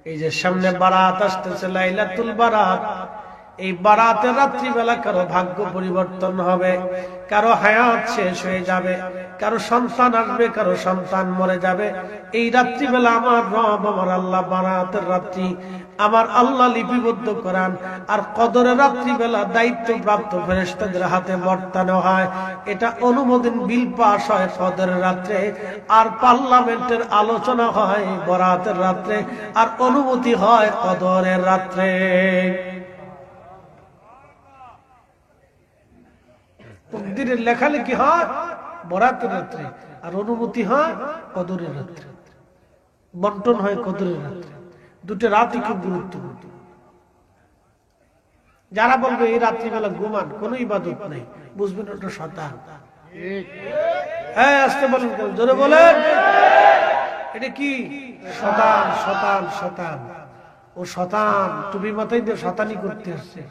এই যে সামনে বারাত আসতেছে, লাইলাতুল বারাত। এই বারাতের রাত্রিবেলা কারো ভাগ্য পরিবর্তন হবে, কারো হায়াত শেষ হয়ে যাবে, কারো সন্তান আসবে, কারো সন্তান মরে যাবে। এই রাত্রিবেলা আমার রব, আমার আল্লাহ বারাতের রাত্রি আমার আল্লাহ লিপিবদ্ধ করান। আর কদরের রাত্রিবেলা দায়িত্বপ্রাপ্ত ফেরেশতাদের হাতে বর্তানো হয়। এটা অনুমোদন বিল পাস হয় কদরের রাত্রে, আর পার্লামেন্টের আলোচনা হয় বরাতের রাত্রে, আর অনুমতি হয় কদরের রাত্রে। তকদীরের লেখালেখি হয় বরাতের রাত্রে, আর অনুমতি হয় কদরের রাত্রে, বন্টন হয় কদরের রাত্রে। দুটো রাতই খুব গুরুত্বপূর্ণ। যারা বলবে এই রাত্রিবেলা ঘুমান, কোন ইবাদত নেই, বুঝবেন ওটা শয়তান। হ্যাঁ, আসতে বলেন, জোরে বলেন। এটা কি? শয়তান, শয়তান, শয়তান। ও শয়তান টুপি মাথায় দিয়ে শয়তানি করতে আসছে।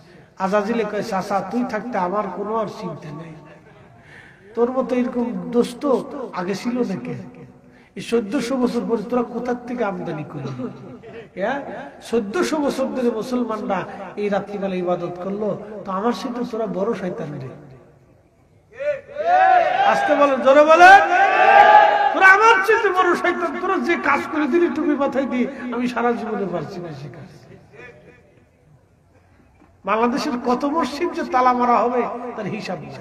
আজাজিলে কয়, চাচা তুই থাকতে আমার কোনো আর চিন্তা নেই, তোর মতো এরকম দোস্ত আগে ছিল নাকি? এই 1400 বছর পরে তোরা কোথার থেকে আমদানি করলি? 1400 বছর ধরে মুসলমানরা এই রাত্রিবেলা ইবাদত করলো, তো আমার সাথে তোরা বড় শয়তান রে। আসতে বলেন, জোরে বলেন। তোরা আমার চেয়ে বড় শয়তান। তোরা যে কাজ করে দিলি টুপি মাথায় দিয়ে, আমি সারা জীবনে পারছি না সে কাজ। বাংলাদেশের কত মসজিদ যে তালা মারা হবে তার হিসাব নেই।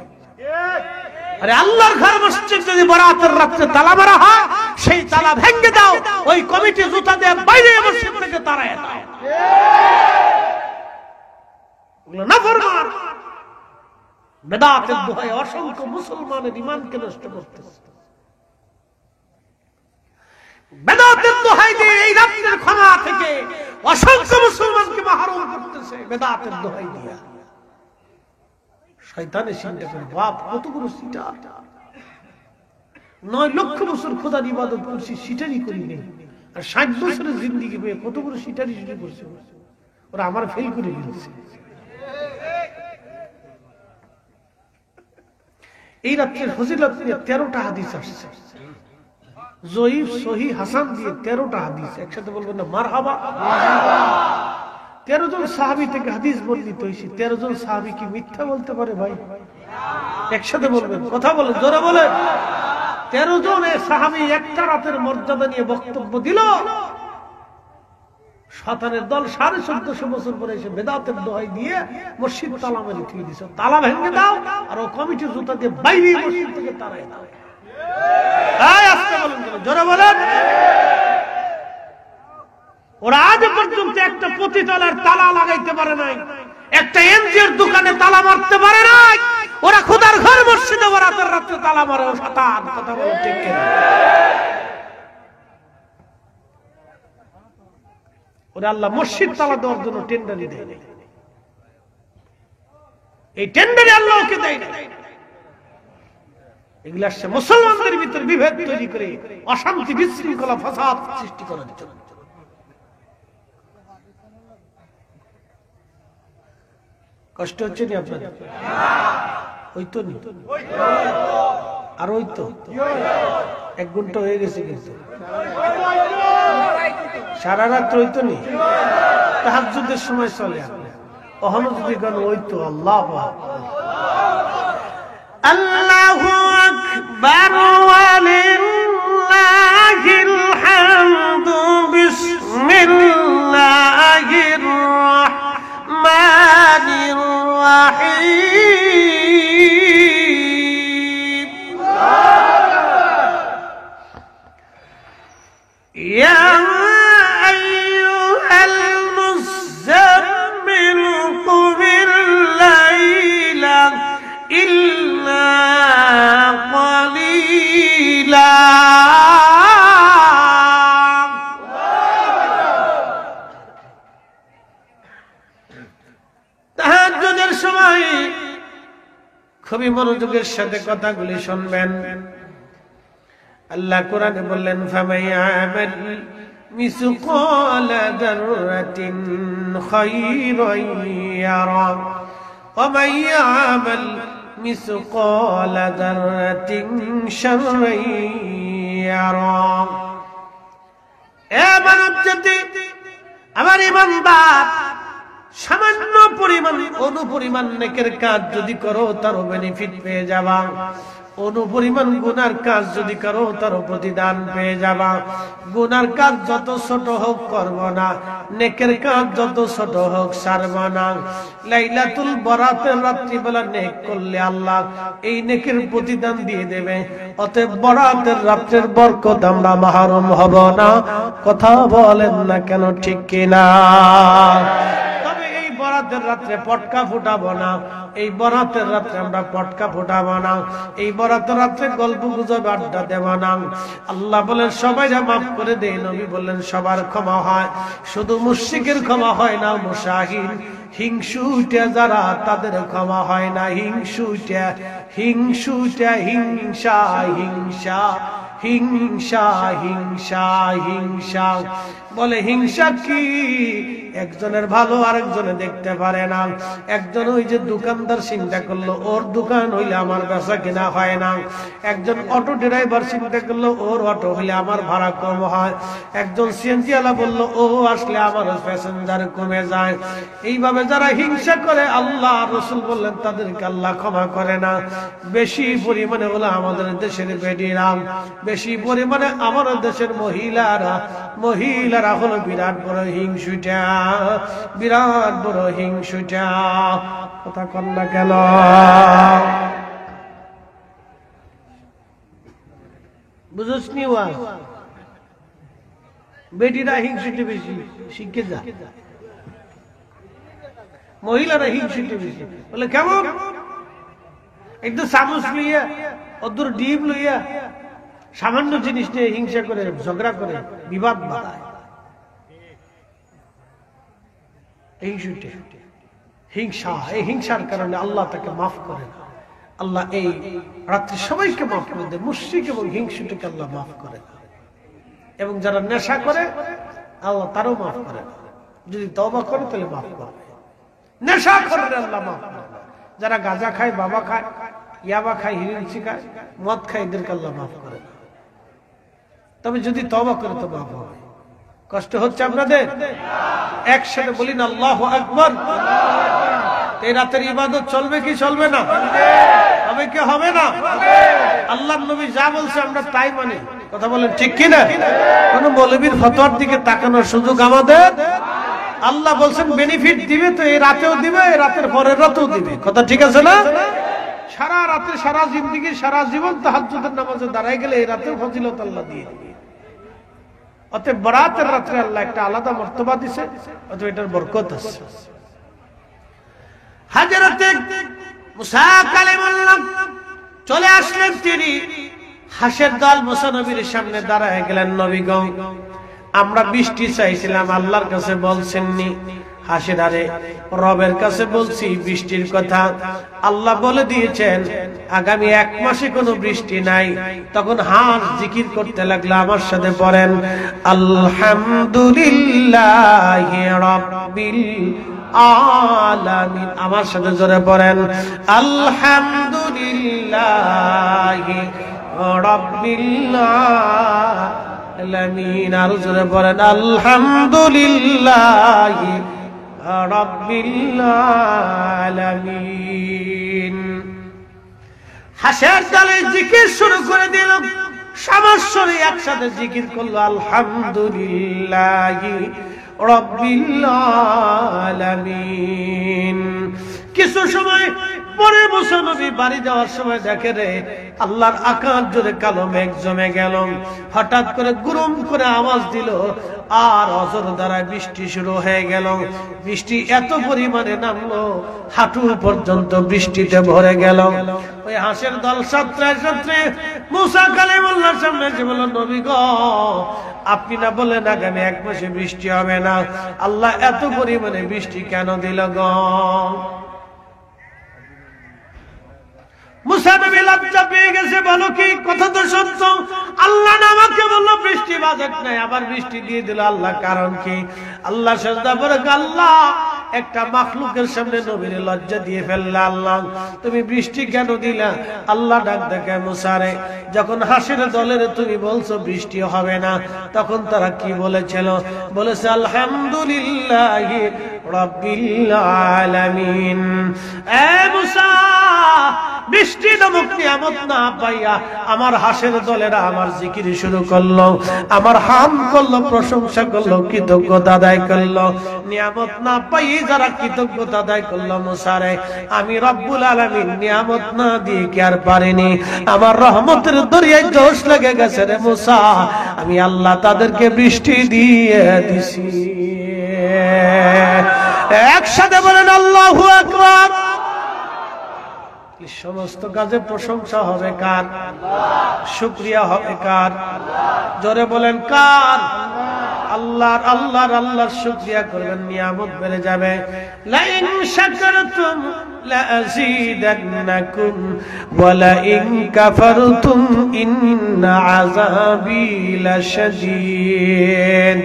আরে আল্লাহর ঘর মসজিদ যদি বরাতের রাতে তালা মারা হয়, সেই তালা ভেঙে দাও, ওই কমিটি জুতা দিয়ে বাইরে মসজিদ থেকে তাড়ায় দাও। নাফরমান বেদাতের দোহায় অসংখ্য মুসলমানের ঈমানকে নষ্ট করতেছে। বেদাতের দোহাই দিয়ে এই রাতের ক্ষমা থেকে অসংখ্য মুসলমানকে মাহরুম করতেছে বেদাতের দোহাই দিয়ে। শয়তানের চিন্তা করে, বাপ কত বড় সিটার। 9 লক্ষ বছর খোদার ইবাদত করছি, সিটারি করি নেই। আর 60 বছরের জিন্দেগি পেয়ে কত বড় সিটারি শুরু করছে। ওরা আমার ফেল করে দিয়েছে। এই রাত্রের ফজিলত নিয়ে 13টা হাদিস আসছে। জয়ীফ, সহিহ, হাসান দিয়ে 13টা হাদিস। একসাথে বলবেন না মারহাবা? 13 জন সাহাবী থেকে হাদিস বর্ণিত হয়েছে। 13 জন সাহাবী কি মিথ্যা বলতে পারে ভাই? একসাথে বলবেন, কথা বলেন, জোরে বলেন। 13 জন সাহাবী একটা রাতের মর্যাদা নিয়ে বক্তব্য দিল। শয়তানের দল 1450 বছর পরে এসে বেদাতের দোহাই দিয়ে মসজিদ তালা মেরে দিয়ে দিছে। তালা ভেঙে দাও, আর ও কমিটি জুতা দিয়ে বাইরে মসজিদ থেকে তাড়ায় দাও। আসতে বলেন, জোরে বলেন। ওরা আজ পর্যন্ত একটা পতিতালার তালা লাগাইতে পারে নাই, একটা এনজিওর দোকানে তালা মারতে পারে নাই। ওরা খোদার ঘর মসজিদে বরাতের রাতে তালা মারে। ও শয়তান, কথা বলেন ঠিক কিনা? ওরা আল্লাহ মসজিদ তালা দেওয়ার জন্য টেন্ডারই দেয় নাই। এই টেন্ডারে আল্লাহ ওকে দেয় না। এগুলা আসছে মুসলমানদের ভিতর বিভেদ তৈরি করে, অশান্তি, বিশৃঙ্খলা, ফাসাদ সৃষ্টি করার জন্য। কষ্ট হচ্ছে না আপনাদের? ওই তো নি, আর ওই তো 1 ঘন্টা হয়ে গেছে, কিন্তু সারা রাত ওই তো নি। তাহাজ্জুদের সময় চলে অহনো যদি গান ওই তো। আল্লাহু আকবার, আল্লাহু আকবার, ওয়ালিল্লাহিল হামদু, বিসমিল্লাহির রাহমানির রাহিম। ইয়া আইয়ুহাল মুযাম্মিল কুমিল লাইলা ইল্লা ক্বালিলা। তাহাজ্জুদের সময় খুবই মনোযোগের সাথে কথাগুলি শুনবেন। আল্লাহ কোরআনে বললেন, ফামাইয়ামাল মিসকালা যাররাতিন খায়রান ইয়ারা ওয়া মাইয়ামাল মিসকালা যাররাতিন শাররান ইয়ারা। এ মানব জাতি, আমার ইমানদার, সামান্য পরিমাণ অনুপরিমাণ নেকের কাজ যদি করো তারও বেনিফিট পেয়ে যাবা, অনুপরিমাণ গুনার কাজ যদি করো তারও প্রতিদান পেয়ে যাবা। গুনার কাজ যত ছোট হোক করব না, নেকের কাজ যত ছোট হোক ছাড়ব না। লাইলাতুল বরাতের রাত্রিবেলা নেক করলে আল্লাহ এই নেকের প্রতিদান দিয়ে দেবে। অতএব বরাতের রাত্রের বরকত আমরা মাহরুম হব না। কথা বলেন না কেন, ঠিক কিনা? বরাতের রাত্রে পটকা ফুটাবো না, এই বরাতের রাত্রে আমরা পটকা ফুটাবো না, এই বরাতের রাত্রে গল্প গুজব আড্ডা দেব না। আল্লাহ বলেন সবাই মাফ করে দেয়, নবী বললেন সবার ক্ষমা হয়, শুধু মুশরিকের ক্ষমা হয় না, মুশাহিন হিংসুটা যারা তাদের ক্ষমা হয় না। হিংসুটা হিংসা হিংসা হিংসা হিংসা হিংসা বলে হিংসা কি? একজনের ভালো আরেকজনে দেখতে পারে না। একজন ওই যে দোকানদার চিন্তা করলো ওর দোকান হইলে আমার বেচা কিনা হয় না, একজন অটো ড্রাইভার চিন্তা করলো ওর অটো হইলে আমার ভাড়া কম হয়, একজন সিএনজি ওয়ালা বললো ও আসলে আমার প্যাসেঞ্জার কমে যায়। এইভাবে যারা হিংসা করে আল্লাহ রাসূল বললেন তাদেরকে আল্লাহ ক্ষমা করে না। বেশি পরিমাণে হলো আমাদের দেশের বেডিরা, বেশি পরিমাণে আমাদের দেশের মহিলারা হলো বিরাট বড় হিংসুটা, বিরাট বড় হিংসুটা। কথা কন না কেন? বুঝছ নি? বেটিরা হিংসুটে বেশি, শিখে যা। মহিলারা হিংসুটে বেশি। বলে কেমন? একটু চামচ লইয়া অদূর ডিম লইয়া সামান্য জিনিস নিয়ে হিংসা করে, ঝগড়া করে, বিবাদ বাড়ায়। হিংসা, এই হিংসার কারণে আল্লাহ তাকে মাফ করে না। আল্লাহ এই রাত্রি সবাইকে মাফ করে দেয়, মুশরিক এবং হিংসুটাকে আল্লাহ মাফ করে না। এবং যারা নেশা করে আল্লাহ তারও মাফ করে না, যদি তওবা করে তাহলে মাফ করবে। নেশা করলে আল্লাহ মাফ করে না। যারা গাঁজা খায়, বাবা খায়, ইয়াবা খায়, হিরিঞ্চি খায়, মদ খায়, এদেরকে আল্লাহ মাফ করে না। তবে যদি তওবা করে তো মাফ হবে। কষ্ট হচ্ছে আপনাদের? একসাথে বলি না আল্লাহু আকবার। এই রাতের ইবাদত চলবে কি চলবে না? হবে কি হবে না? আল্লাহর নবী যা বলছে আমরা তাই মানি। কথা বলেন ঠিক কি না? কোন মৌলবীর ফতোয়ার দিকে তাকানোর সুযোগ আমাদের? আল্লাহ বলছেন বেনিফিট দিবে, তো এই রাতেও দিবে, এই রাতের পরের রাতেও দিবে। কথা ঠিক আছে না? সারা রাতে, সারা জিন্দেগি, সারা জীবন তাহাজ্জুদের নামাজে দাঁড়ায় গেলে এই রাতেও ফজিলত আল্লাহ দিয়ে দিবে। অতএব বরাতের রাত্রে আল্লাহ একটা আলাদা মর্তবা দিছে, অতএব এটার বরকত আছে। হযরতে মুসা কালিমুল্লাহ চলে আসলেন, তিনি হাসের দল মুসা নবীর সামনে দাঁড়ায় গেলেন। নবী গো, আমরা বৃষ্টি চাইছিলাম, আল্লাহর কাছে বলছেননি। হাসের আরে রবের কাছে বলছি বৃষ্টির কথা, আল্লাহ বলে দিয়েছেন আগামী 1 মাসে কোনো বৃষ্টি নাই। তখন হাস জিকির করতে লাগলো, আমার সাথে পড়েন আলহামদুলিল্লাহি রাব্বিল আলামিন। আমার সাথে জোরে পড়েন আলহামদুলিল্লাহি রাব্বিল আলামিন। আর জোরে পড়েন আলহামদুলিল্লাহি রাব্বিল আলামিন। হাসের দলে জিকির শুরু করে দিল, সমাসরে একসাথে জিকির করলো আলহামদুলিল্লাহি রাব্বিল আলামিন। কিছু সময় পরে মুসা নবী বাড়ি যাওয়ার সময় দেখে রে আল্লাহর আকাশ জুড়ে কালো মেঘ জমে গেল। হঠাৎ করে গুরুম করে আওয়াজ দিল, আর অজর দ্বারা বৃষ্টি শুরু হয়ে গেল। বৃষ্টি এত পরিমাণে নামলো, হাঁটু পর্যন্ত বৃষ্টিতে ভরে গেল। ওই হাঁসের দল সাঁতরে মুসা কালিমুল্লাহর সামনে এসে বলল, নবী গো, আপনি না বলেন আগামী 1 মাসে বৃষ্টি হবে না, আল্লাহ এত পরিমাণে বৃষ্টি কেন দিল গো? মুসা নবী লজ্জা পেয়ে গেছে, বলো কি? কথা তো সত্য। আল্লাহ আমাকে বললো বৃষ্টি বাজেট নাই, আবার বৃষ্টি দিয়ে দিল, আল্লাহ কারণ কি? আল্লাহ সাজদা করে, আল্লাহ একটা মাখলুকের সামনে নবীর লজ্জা দিয়ে ফেললা। আল্লাহ তুমি বৃষ্টি কেন দিলা? আল্লাহ ডাক দেখে মুসারে, যখন হাসির দলের তুমি বলছো বৃষ্টি হবে না, তখন তারা কি বলেছিল? বলেছে আলহামদুলিল্লাহি রাব্বিল আলামিন। এ মুসা, বৃষ্টি নামক নিয়ামত না পাইয়া আমার হাসের দলেরা আমার জিকির শুরু করলো, আমার হাম করলো, প্রশংসা করলো, কৃতজ্ঞতা আদায় করলো। নিয়ামত না পাই যারা কৃতজ্ঞতা আদায় করলো, মুসারে আমি রব্বুল আলামিন নিয়ামত না দিয়ে কি আর পারিনি? আমার রহমতের দরিয়ায় জোশ লেগে গেছে রে মুসা, আমি আল্লাহ তাদেরকে বৃষ্টি দিয়ে দিছি। একসাথে বলেন আল্লাহু আকবার। সমস্ত কাজে প্রশংসা হবে কার? শুকরিয়া হবে কার? জোরে বলেন কার? আল্লাহর। আল্লাহর আল্লাহর শুকরিয়া করবেন, নিয়ামত বেড়ে যাবে। লা ইন শাকারতুম লা আযীদান্নাকুম ওয়া লা ইন কাফারতুম ইন্না আযাবী লাশাদীদ।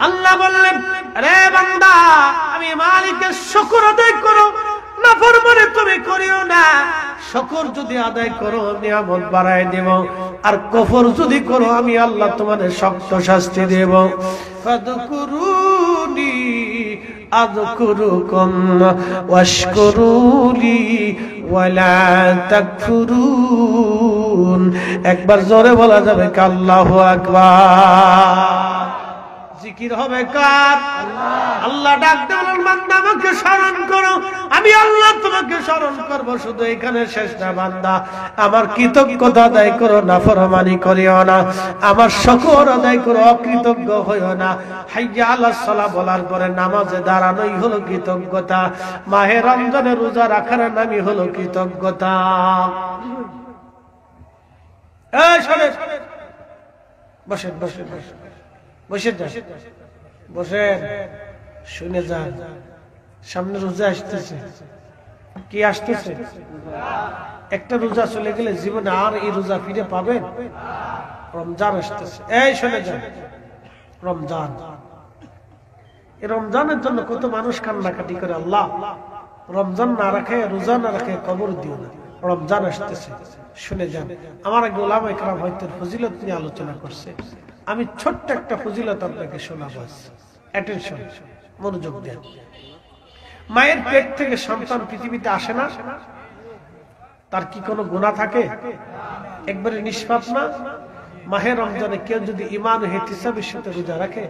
আল্লাহ বললেন, রে বান্দা, আমি মালিকের শুকর আদায় করো, নাফরমানি তুমি করিও না। শুকর যদি আদায় করো নিয়ামত বাড়ায় দেব, আর কুফর যদি করো আমি আল্লাহ তোমাদের শক্ত শাস্তি দেব। ফাযকুরুনি আযকুরুকুম ওয়াশকুরুলি ওয়ালা তাকফুরুন। একবার জোরে বলা যাবে কি আল্লাহু আকবার? জিকির হবে কার? আল্লাহ ডাক দেন, বান্দা আমাকে স্মরণ করো, আমি আল্লাহ তোমাকে স্মরণ করব। শুধু এখানে শেষ না বান্দা, আমার কৃতজ্ঞতা আদায় করো, নাফরমানি করিও না, আমার শুকর আদায় করো, অকৃতজ্ঞ হইও না। হাইয়া আলাস সালাহ বলার পরে নামাজে দাঁড়ানোই হলো কৃতজ্ঞতা। মাহে রমজানে রোজা রাখার নামই হলো কৃতজ্ঞতা। এই শোনেন, বসেন বসেন বসেন বসে যান, বসেন, শুনে যান। সামনে রোজা আসতেছে। কি আসতেছে? একটা রোজা চলে গেলে জীবনে আর এই রোজা ফিরে পাবেন? রমজান আসতেছে। এই শুনে যান, রমজান। এই রমজানের জন্য কত মানুষ কান্নাকাটি করে, আল্লাহ রমজান না রাখে, রোজা না রাখে কবর দিও না। রমজান আসতেছে, শুনে যান। আমার এক ওলামা ইকরাম হয়তো ফজিলত নিয়ে আলোচনা করছে, আমি ছোট্ট একটা ফজিলত আপনাকে শোনাবো। অ্যাটেনশন, মনোযোগ দেন। মায়ের পেট থেকে সন্তান পৃথিবীতে আসে না, তার কি কোনো গুনাহ থাকে? একবারে নিষ্পাপ না? মাহে রমজানে কেউ যদি ঈমান ও ইহতিসাবের সাথে রোজা রাখে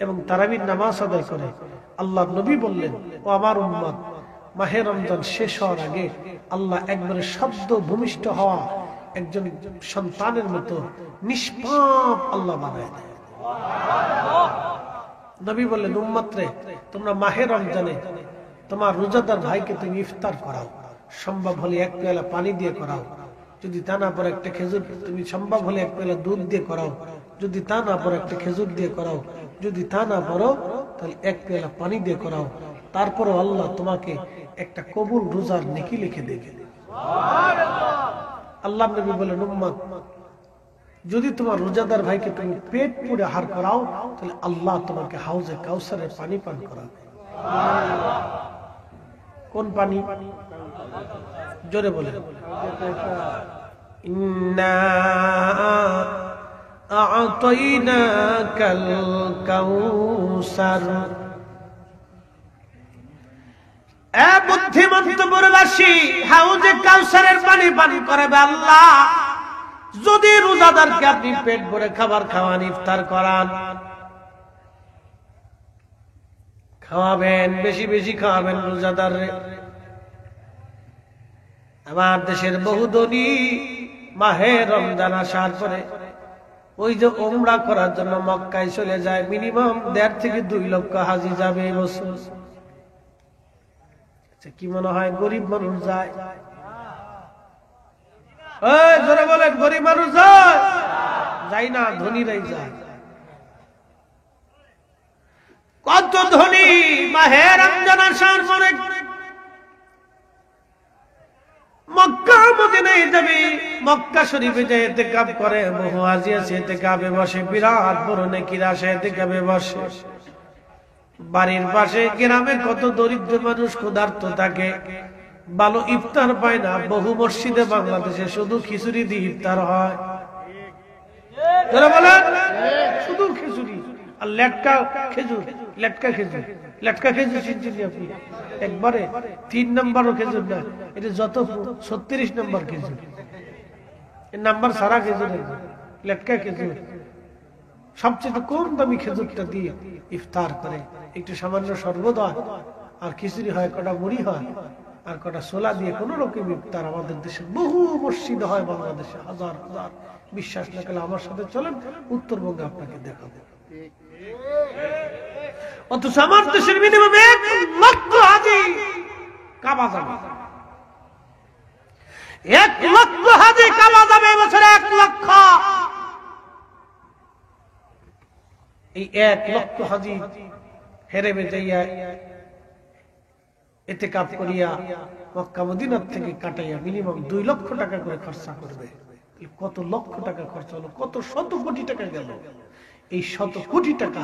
এবং তারাবির নামাজ আদায় করে, আল্লাহ নবী বললেন, ও আমার উম্মত, মাহে রমজান শেষ হওয়ার আগে আল্লাহ একবারে শব্দ ভূমিষ্ঠ হওয়া একজন সন্তানের মতো নিষ্পাপ আল্লাহ বানায় দেয়। নবী বললেন, উম্মত রে, তোমরা মাহে রমজানে তোমার রোজাদার ভাইকে তুমি ইফতার করাও, সম্ভব হলে এক পেয়ালা পানি দিয়ে করাও, যদি তা না পরে একটা খেজুর, তুমি সম্ভব হলে এক পেয়ালা দুধ দিয়ে করাও, যদি তা না পরে একটা খেজুর দিয়ে করাও, যদি তা না পড়ো তাহলে এক পেয়ালা পানি দিয়ে করাও। তারপরে আল্লাহ তোমাকে একটা কবুল রোজার নেকি লিখে দেবে। আল্লাহ নবী বলেন, উম্মত, যদি তোমার রোজাদার ভাইকে তুমি পেট পুড়ে আহার করাও তাহলে আল্লাহ তোমাকে হাউজে কাউসারের পানি পান করাবে। কোন পানি? জোরে বলে। ইন্না আ'তাইনাকাল কাউসার। এ বুদ্ধিমন্ত পুরবাসী, হাউজে কাউসারের পানি পান করাবে আল্লাহ যদি রোজাদারকে আপনি পেট ভরে খাবার খাওয়ান, ইফতার করান। খাওয়াবেন, বেশি বেশি খাওয়াবেন রোজাদার। আমার দেশের বহু ধনী মাহে রমজান আসার পরে ওই যে উমরা করার জন্য মক্কায় চলে যায়, মিনিমাম 1.5 থেকে 2 লক্ষ হাজি যাবে এই বছর। কি মনে হয় গরিব মানুষ যায়? জোরে বলেন, গরিব মানুষ যায়? যাই না, ধনীরাই যায়। কত ধনী মাহে রমজান আসার পরে মক্কা মদিনায় যাবে, মক্কা শরীফে যে ইতিকাফ করে, বহু হাজি আছে ইতিকাফে বসে, বিরাট বড় নেকির আশায় ইতিকাফে বসে। বাড়ির পাশে গ্রামে কত দরিদ্র মানুষ ক্ষুধার্ত থাকে, ভালো ইফতার পায় না। বহু মসজিদে বাংলাদেশে শুধু খিচুড়ি দিয়ে ইফতার হয়। শুধু খিচুড়ি আর লেটকা খেজুর, লেটকা খেজুর, লেটকা খেজুর চিনছেন আপনি? একবারে 3 নম্বরও খেজুর না, এটা যত 36 নম্বর খেজুর, এর নাম্বার সারা খেজুর, লেটকা খেজুর। সবচেয়ে কম দামি খেজুরটা দিয়ে ইফতার করে। একটু সামান্য শরবত হয় আর খিচুড়ি হয়, কটা মুড়ি হয় আর কটা ছোলা দিয়ে কোন রকম ইফতার। আমাদের দেশে বহু মসজিদ হয় বাংলাদেশে, হাজার হাজার। বিশ্বাস না করলে আমার সাথে চলেন, উত্তরবঙ্গে আপনাকে দেখাবো। অথচ আমার দেশের মিনিমাম 1 লক্ষ হাজি কাবা যাবে, 1 লক্ষ হাজি কাবা যাবে বছরে, 1 লক্ষ। এই 1 লক্ষ হাজি হেরেমে যাইয়া ইতিকাফ করিয়া মক্কা মদিনার থেকে কাটাইয়া মিনিমাম 2 লক্ষ টাকা করে খরচা করবে। কত লক্ষ টাকা খরচা হলো, কত শত কোটি টাকা গেল। এই শত কোটি টাকা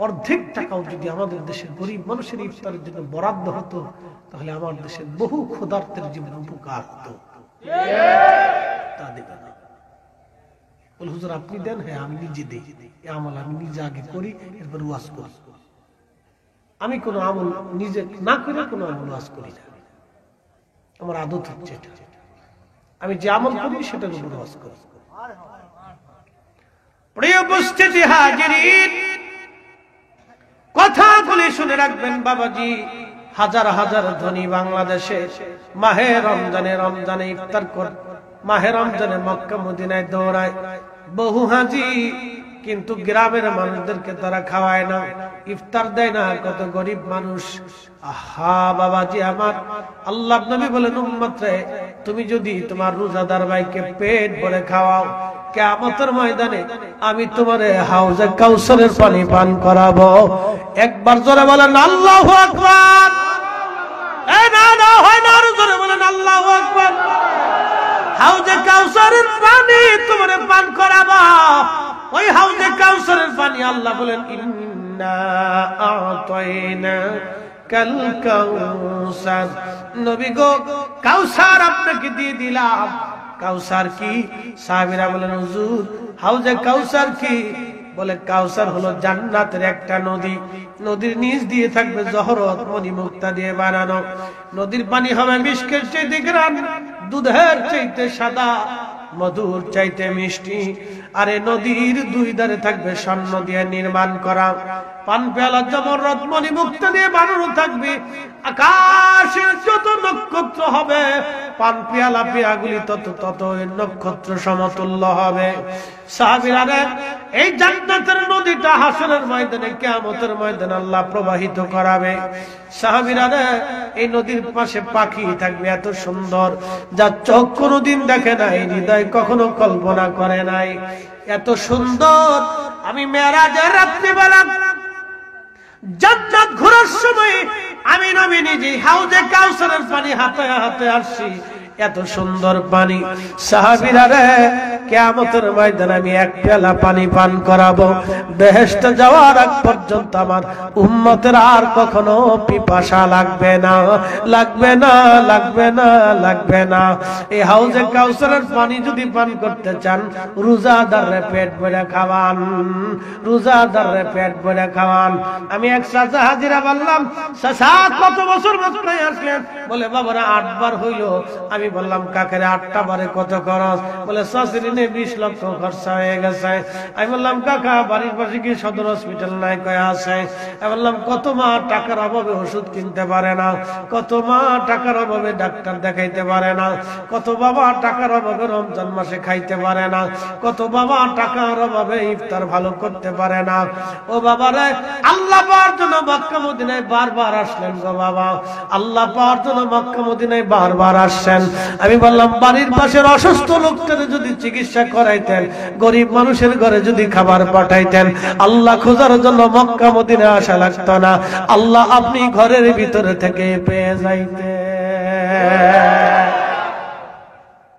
অর্ধেক টাকাও যদি আমাদের দেশের গরিব মানুষের ইফতারের জন্য বরাদ্দ হতো, তাহলে আমার দেশের বহু ক্ষুধার্তের জীবন উপকার হতো। তা দেবে না। বল হুজুর আপনি দেন? হ্যাঁ আমি নিজে দিই, আমল আমি নিজে আগে করি, এরপর ওয়াজ করি। আমি কোন আমল নিজে না করে কোন আমল ওয়াজ করি না, আমার আদত হচ্ছে এটা। আমি যে আমল করি সেটার উপর ওয়াজ করি। প্রিয় উপস্থিতি হাজিরিন, কথাগুলি শুনে রাখবেন বাবাজি। হাজার হাজার ধনী বাংলাদেশে মাহে রমজানে ইফতার করে, মাহে রমজানে মক্কা মদিনায় দৌড়ায় বহু হাজি, কিন্তু গ্রামের মানুষদেরকে তারা খাওয়ায় না, ইফতার দেয় না। কত গরিব মানুষ। আহা বাবাজি আমার, আল্লাহ নবী বলেন উম্মত রে, তুমি যদি তোমার রোজাদার ভাইকে পেট ভরে খাওয়াও, কিয়ামতের ময়দানে আমি তোমারে হাউজে কাউসারের পানি পান করাবো। একবার জোরে বলেন আল্লাহু আকবার। এই না না হয় না, জোরে বলেন আল্লাহু আকবার। হাউজে কাউসারের পানি তোমারে পান করাবো। ওই হাউজে কাউসারের পানি আল্লাহ বলেন ইন্না আতাইনা কাল কাউসার। নবী গো, কাউসার আপনাকে দিয়ে দিলাম। কাউসার কি? সাহাবীরা বলেন হুজুর হাউজে কাউসার কি? বলে কাউসার হলো জান্নাতের একটা নদী, নদীর নিচ দিয়ে থাকবে জহরত মণিমুক্তা দিয়ে বানানো। নদীর পানি হবে মিষ্কের চাইতে গ্রান, দুধের চাইতে সাদা, মধুর চাইতে মিষ্টি। আরে নদীর 2 ধারে থাকবে স্বর্ণ দিয়ে নির্মাণ করা, পান পেয়ালা জমরত মণিমুক্তা দিয়ে বানানো থাকবে। আকাশে যত নক্ষত্র হবে, পান পেয়ালা পেয়াগুলি তত তত নক্ষত্র সমতুল্য হবে। সাহাবীরা এই জান্নাতের নদীটা হাসরের ময়দানে, কিয়ামতের ময়দানে আল্লাহ প্রবাহিত করাবে। সাহাবীরা এই নদীর পাশে পাখি থাকবে এত সুন্দর, যা চোখ কোনোদিন দেখে নাই, হৃদয় কখনো কল্পনা করে নাই। এত সুন্দর। আমি মেরাজের রাত্রিবেলা জান্নাত ঘোরার সময় আমি নবী নিজে হাউজে কাউসারের পানি হাতে হাতে আসছি। এত সুন্দর পানি। সাহাবীরা রে, কিয়ামতের ময়দানে আমি 1 পেয়ালা পানি পান করাবো। বেহেশতে যাওয়ার আগ পর্যন্ত আমার উম্মতের আর কখনো পিপাসা লাগবে না, লাগবে না, লাগবে না, লাগবে না। এই হাউজে কাউসারের পানি যদি পান করতে চান, রোজাদাররে পেট ভরে খাওয়ান, রোজাদাররে পেট ভরে খাওয়ান। আমি এক চাচা হাজিরা বললাম, চাচা কত বছর মক্কায় আসলেন? বলে বাবারা 8 বার হইল। আমি বললাম কাকের 8টা বারে কত খরচ? বলে শাশুড়িনে 20 লক্ষ খরচা হয়ে গেছে। আমি বললাম কাকা বাড়ির পাশে কি সদর হসপিটাল নাই? কয়ে আছে। আমি বললাম কত মা টাকার অভাবে ওষুধ কিনতে পারে না, কত মা টাকার অভাবে ডাক্তার দেখাইতে পারে না, কত বাবা টাকার অভাবে রমজান মাসে খাইতে পারে না, কত বাবা টাকার অভাবে ইফতার ভালো করতে পারে না। ও বাবারে, আল্লাহ পাওয়ার জন্য মক্কা মদিনায় বারবার আসলেন গো বাবা, আল্লাহ পাওয়ার জন্য মক্কা মদিনায় বারবার আসছেন। আমি বললাম বাড়ির পাশের অসুস্থ লোকদের যদি চিকিৎসা করাইতেন, গরিব মানুষের ঘরে যদি খাবার পাঠাইতেন, আল্লাহ খোঁজার জন্য মক্কা মদিনায় আসা লাগতো না, আল্লাহ আপনি ঘরের ভিতরে থেকে পেয়ে যাইতেন।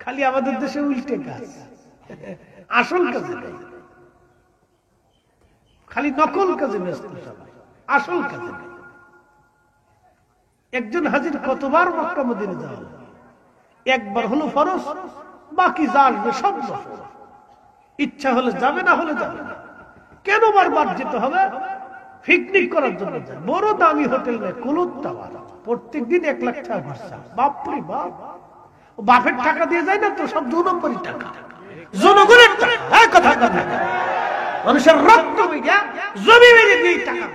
খালি আমাদের দেশে উল্টে কাজ, আসল কাজে নেই, খালি নকল কাজে ব্যস্ত সবাই। আসল কাজে নেই। একজন হাজির কতবার মক্কা মদিনা যাওয়া? একবার হলো ফরজ, বাকি যা আসবে সব নফল। ইচ্ছা হলে যাবে, না হলে যাবে না। কেন বারবার যেতে হবে? পিকনিক করার জন্য যায়। বড় দামি হোটেল নেই, কুলুত টাওয়ার, প্রত্যেকদিন 1 লাখ টাকা খরচা। বাপরে বাপ, বাপের টাকা দিয়ে যায় না তো, সব 2 নম্বরই টাকা, জনগণের টাকা। কথা কথা, মানুষের রক্ত মিডিয়া জমি মেরে দিয়ে টাকা।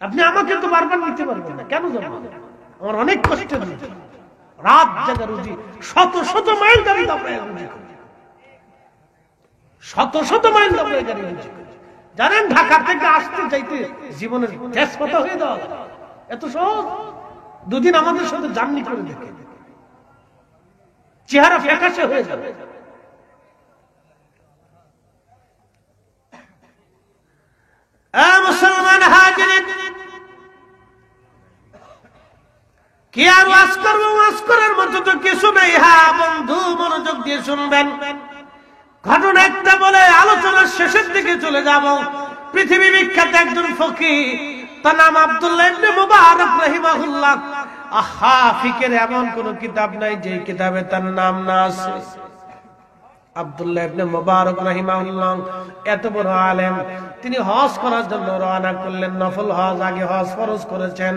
আপনি আমাকে তো বারবার নিতে পারবেন না, কেন জানবেন? আমার অনেক কষ্টের রুজি, রাত জাগা রুজি, শত শত মাইল গাড়ি দাঁড়ায় রুজি, শত শত মাইল দাঁড়ায় গাড়ি রুজি। জানেন ঢাকা থেকে আসতে চাইতে জীবনের শেষ কথা হয়ে যাওয়া এত সহজ? দুদিন আমাদের সাথে জার্নি করে দেখে, চেহারা ফ্যাকাশে হয়ে যাবে। মুসলমান হাজিরিন, কি আর ওয়াজ করবো? ওয়াজ করার মতো তো কিছু নেই। হ্যাঁ বন্ধু, মনোযোগ দিয়ে শুনবেন। ঘটনা একটা বলে আলোচনার শেষের দিকে চলে যাব। পৃথিবী বিখ্যাত একজন ফকিহ, তার নাম আব্দুল্লাহ ইবনে মুবারক রাহিমাহুল্লাহ। আহা, ফিকের এমন কোন কিতাব নাই যে কিতাবে তার নাম না আছে। আব্দুল্লাহ ইবনে মুবারক রাহিমাহুল্লাহ এত বড় আলেম, তিনি হজ করার জন্য রওনা করলেন। নফল হজ, আগে হজ ফরজ করেছেন,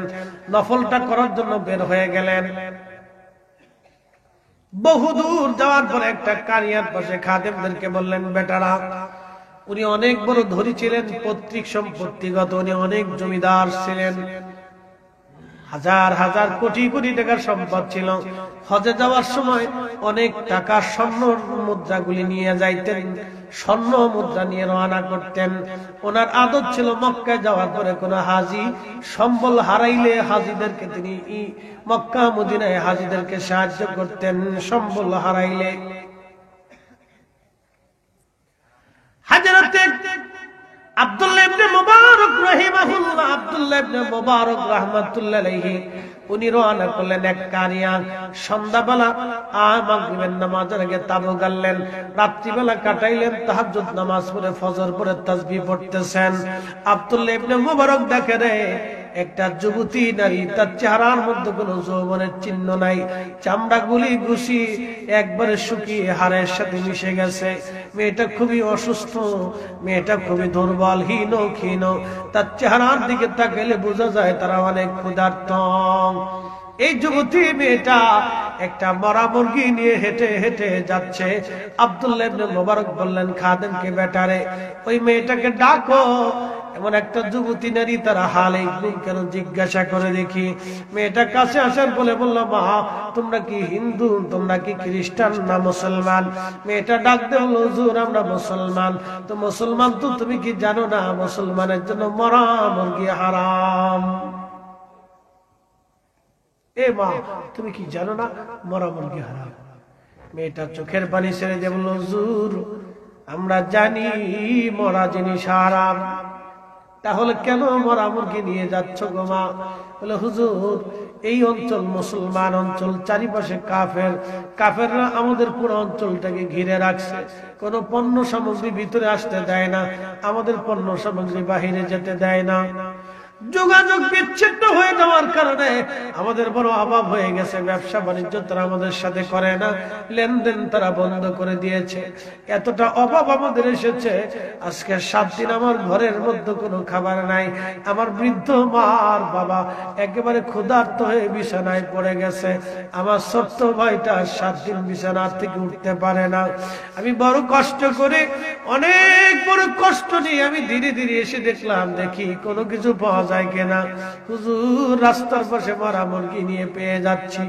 নফলটা করার জন্য বের হয়ে গেলেন। বহুদূর যাওয়ার পরে একটা কারিয়ার পাশে খাদেমদেরকে বললেন, বেটারা, উনি অনেক বড় ধনী ছিলেন, পৈতৃক সম্পত্তিগত, উনি অনেক জমিদার ছিলেন, হাজার হাজার কোটি কোটি টাকার সম্পদ ছিল। হজে যাওয়ার সময় অনেক টাকা স্বর্ণ মুদ্রাগুলি নিয়ে যাইতেন, স্বর্ণ মুদ্রা নিয়ে রওনা করতেন। ওনার আদত ছিল মক্কায় যাওয়ার পরে কোন হাজি সম্বল হারাইলে হাজিদেরকে তিনি মক্কা মদিনায় হাজিদেরকে সাহায্য করতেন। সম্বল হারাইলে হযরতে আব্দুল্লাহ ইবনে মুবারক রাহিমাহুল্লাহ, আব্দুল্লাহ ইবনে মুবারক রাহমাতুল্লাহ আলাইহি, উনি রওনা করলেন এক কারিয়া। সন্ধ্যাবেলা মাগরিবের নামাজের আগে তাবু গাড়লেন, রাত্রিবেলা কাটাইলেন তাহাজ্জুদ নামাজ পড়ে, ফজর পড়ে তাসবিহ পড়তেছেন। আব্দুল্লাহ ইবনে মুবারক দেখে রে একটা যুবতী নারী, তার চেহারার মধ্যে কোনো যৌবনের চিহ্ন নাই, চামড়াগুলি ঘুষি একবারে শুকিয়ে হাড়ের সাথে মিশে গেছে। মেয়েটা খুবই অসুস্থ, মেয়েটা খুবই দুর্বল, হীন ক্ষীণ। তার চেহারার দিকে তাকালে বোঝা যায় তারা অনেক ক্ষুধার্ত। এই যুবতী মেয়েটা একটা মরা মুরগি নিয়ে হেঁটে হেঁটে যাচ্ছে। আব্দুল্লাহ ইবনে মুবারক বললেন খাদেমকে, বেটারে, ওই মেয়েটাকে ডাকো। এমন একটা যুবতী নারী, তারা হাল একদিন কেন জিজ্ঞাসা করে দেখি। মেয়েটা কাছে আসার বলে বলল, মা, তোমরা কি হিন্দু, তোমরা কি খ্রিস্টান না মুসলমান? মেয়েটা ডাক দিয়ে বলল, হুজুর, আমরা মুসলমান। তো মুসলমান তো তুমি কি জানো না মুসলমানের জন্য মরা মুরগি হারাম? এ মা, তুমি কি জানো না মরা মুরগি হারাম? মেয়েটা চোখের পানি ছেড়ে দিয়ে বলল, হুজুর, আমরা জানি মরা জিনিস হারাম, তাহলে কেন মরা মুরগি নিয়ে যাচ্ছ গো মা? বলে, হুজুর, এই অঞ্চল মুসলমান অঞ্চল, চারিপাশে কাফের, কাফেররা আমাদের পুরো অঞ্চলটাকে ঘিরে রাখছে, কোন পণ্য সামগ্রী ভিতরে আসতে দেয় না, আমাদের পণ্য সামগ্রী বাহিরে যেতে দেয় না। যোগাযোগ বিচ্ছিন্ন হয়ে যাওয়ার কারণে আমাদের বড় অভাব হয়ে গেছে, ব্যবসা বাণিজ্য তারা আমাদের সাথে করে না, লেনদেন তারা বন্ধ করে দিয়েছে। এতটা অভাব আমাদের এসেছে, আজকে 7 দিন আমার ঘরের মধ্যে কোনো খাবার নাই। আমার বৃদ্ধ মা আর বাবা একেবারে ক্ষুধার্ত হয়ে বিছানায় পড়ে গেছে। আমার ছোট্ট ভাইটা 7 দিন বিছানা থেকে উঠতে পারে না। আমি বড় কষ্ট করে, অনেক বড় কষ্ট নিয়ে আমি ধীরে ধীরে এসে দেখলাম, দেখি কোনো কিছু পাওয়া যায় কিনা। হুজুর, রাস্তার পাশে মরা মুরগি নিয়ে পেয়ে যাচ্ছি,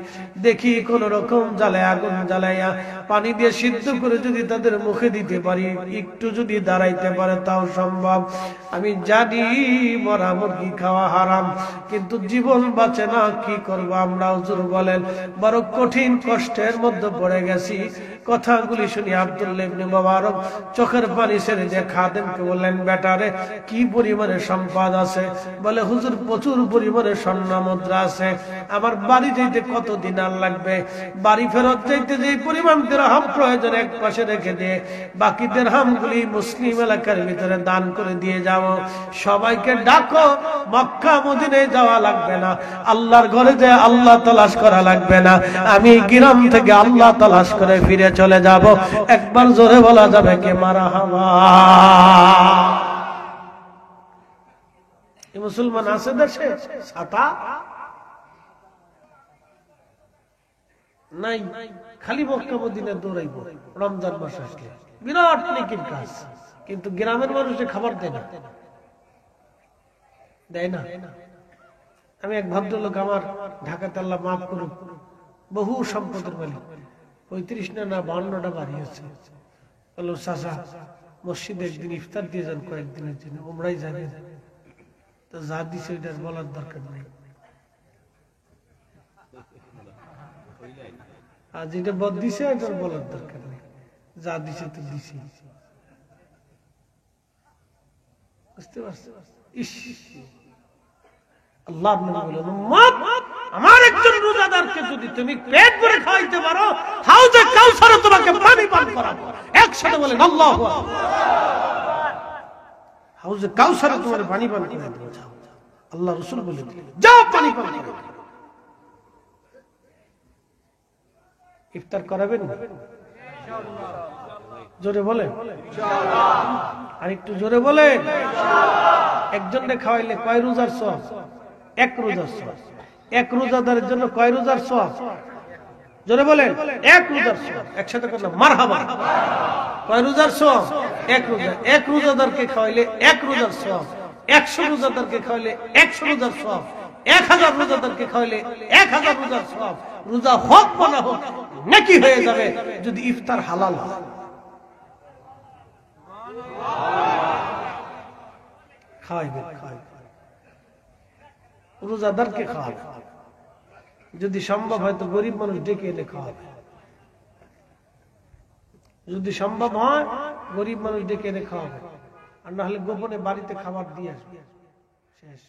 দেখি কোন রকম জ্বালায় আগুন জ্বালাইয়া পানি দিয়ে সিদ্ধ করে যদি তাদের মুখে দিতে পারি, একটু যদি দাঁড়াইতে পারে তাও সম্ভব। আমি জানি মরা মুরগি খাওয়া হারাম, কিন্তু জীবন বাঁচে না, কি করব আমরা? হুজুর বলেন, বড় কঠিন কষ্টের মধ্যে পড়ে গেছি। কথাগুলি শুনি আব্দুল্লাহ ইবনে মুবারক চোখের পানি ছেড়ে দিয়ে খাদেমকে বললেন, বেটারে কি পরিমাণে সম্পদ আছে? বলে, হুজুর প্রচুর পরিমাণে স্বর্ণ মুদ্রা আছে। আমার বাড়ি যেতে কত দিনার লাগবে? বাড়ি ফেরত যেতে যে পরিমাণ দিরহাম প্রয়োজন এক পাশে রেখে দিয়ে বাকি দিরহামগুলি মুসলিম এলাকার ভিতরে দান করে দিয়ে যাও। সবাইকে ডাকো, মক্কা মদিনায় যাওয়া লাগবে না, আল্লাহর ঘরে যে আল্লাহ তালাশ করা লাগবে না, আমি গ্রাম থেকে আল্লাহ তালাশ করে ফিরে চলে যাব। একবার জোরে বলা যাবে কে মারহাবা? এই মুসলমান আছে দেশে ছাতা নাই, খালি মক্কা মদিনা দৌড়াইব রমজান মাস আসলে, বিরাট নেকির কাজ। কিন্তু গ্রামের মানুষে খাবার দেয় না, দেয় না। আমি এক ভদ্রলোক, আমার ঢাকাতে আল্লাহ মাফ করুক, বহু সম্পদের মালিক, 35 না 52টা বাড়ি আছে। বললো, চাচা মসজিদে একদিন ইফতার দিয়ে যান কয়েকদিনের জন্য, ওমরাই যাবে। তো যা দিছে ওইটার বলার দরকার নেই, আর যেটা বদ দিছে এটার বলার দরকার নেই, যা দিছে তো দিছে। বুঝতে পারছো? আল্লাহ বলেন, আমার একজন রোজাদারকে যদি তুমি পেট ভরে খাওয়াইতে পারো, হাউজে কাউসারে তোমাকে পানি পান করাবো। একসাথে বলেন আল্লাহু আকবার। হাউজে কাউসারে তোমার পানি পান করাবো। আল্লাহ রাসূল বলে দিলেন, যাও পানি পান করো। ইফতার করাবেন ইনশাআল্লাহ? জোরে বলেন ইনশাআল্লাহ। আর একটু জোরে বলেন ইনশাআল্লাহ। একজনকে খাওয়াইলে কয় রোজার সওয়াব? এক রোজার সওয়াব। এক রোজাদারের জন্য কয় রোজার সওয়াব? জোরে বলেন, এক রোজার সওয়াব। একসাথে করলাম মারহাবা। কয় রোজার সওয়াব? এক রোজা। এক রোজাদারকে খাওয়াইলে এক রোজার সওয়াব। 100 রোজাদারকে খাওয়াইলে 100 রোজার সওয়াব। 1000 রোজাদারকে খাওয়াইলে 1000 রোজার সওয়াব। রোজা হোক বা না হোক নেকি হয়ে যাবে যদি ইফতার হালাল হয়। খাওয়াইবেন, রোজাদারকে খাওয়াবে, যদি সম্ভব হয় তো গরিব মানুষ ডেকে এনে খাওয়াবে, যদি সম্ভব হয় গরিব মানুষ ডেকে এনে খাওয়াবে, আর না হলে গোপনে বাড়িতে খাবার দিয়ে আসবে। শেষ।